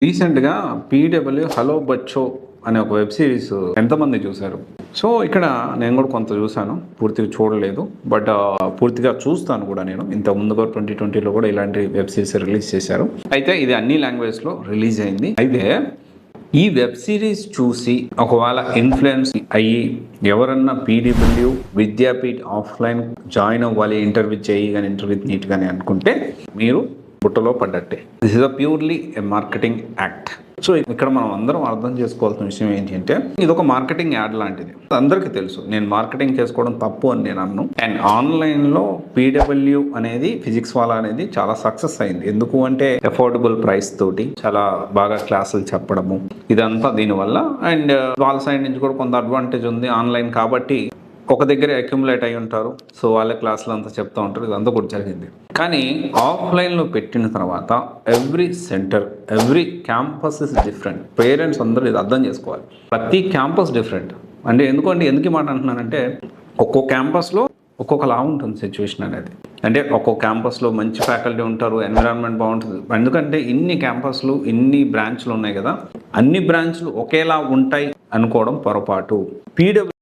రీసెంట్‌గా 'PW hello బచ్చో' అనే ఒక వెబ్ సిరీస్ ఎంతమంది చూసారు? సో, ఇక్కడ నేను కూడా కొంత చూసాను. పూర్తిగా చూడలేదు. బట్ పూర్తిగా చూస్తాను కూడా నేను. ఇంతకు ముందు కూడా 2020లో కూడా ఇలాంటి వెబ్ సిరీస్ రిలీజ్ చేశారు. అయితే ఇది అన్ని లాంగ్వేజ్‌లో రిలీజ్ అయింది. అయితే ఈ వెబ్ సిరీస్ చూసి ఒకవేళ ఇన్‌ఫ్లుయెన్స్ అయ్యి ఎవరన్నా పీడబ్ల్యూ విద్యాపీఠ్ ఆఫ్‌లైన్ జాయిన్ అవ్వాలి, ఇంటర్వ్యూ చేయి గాని, ఇంటర్వ్యూ నీట్ గాని అనుకుంటే మీరు బుట్టలో పడ్డట్టే. This is purely a marketing act. So ఇక్కడ మనం అందరం అర్థం చేసుకోవాల్సిన విషయం ఏంటి అంటే, ఇది ఒక మార్కెటింగ్ యాడ్ లాంటిది. అందరికీ తెలుసు నేను మార్కెటింగ్ చేసుకోవడం తప్పు అని నేను అన్ను. అండ్ ఆన్లైన్లో పీడబ్ల్యూ అనేది ఫిజిక్స్ వాలా అనేది చాలా సక్సెస్ అయింది. ఎందుకు అంటే అఫోర్డబుల్ ప్రైస్ తోటి చాలా బాగా క్లాసులు చెప్పడము ఇదంతా దీనివల్ల. అండ్ వాళ్ళ సైడ్ నుంచి కూడా కొంత అడ్వాంటేజ్ ఉంది ఆన్లైన్ కాబట్టి. ఒక దగ్గర అక్యుములేట్ అయి ఉంటారు. సో వాళ్ళ క్లాసులు అంతా చెప్తూ ఉంటారు. ఇదంతా కూడా జరిగింది. కానీ ఆఫ్లైన్లో పెట్టిన తర్వాత every centre, every campus is different. Parents అందరూ ఇది అర్థం చేసుకోవాలి. ప్రతి క్యాంపస్ డిఫరెంట్. అంటే ఎందుకు ఈ మాట అంటున్నానంటే, ఒక్కో క్యాంపస్లో ఒక్కొక్కలా ఉంటుంది సిచ్యువేషన్ అనేది. అంటే ఒక్కో క్యాంపస్లో మంచి ఫ్యాకల్టీ ఉంటారు, ఎన్విరాన్మెంట్ బాగుంటుంది. ఎందుకంటే ఇన్ని క్యాంపస్లు, ఇన్ని బ్రాంచ్లు ఉన్నాయి కదా, అన్ని బ్రాంచ్లు ఒకేలా ఉంటాయి అనుకోవడం పొరపాటు. పీడబ్ల్యూ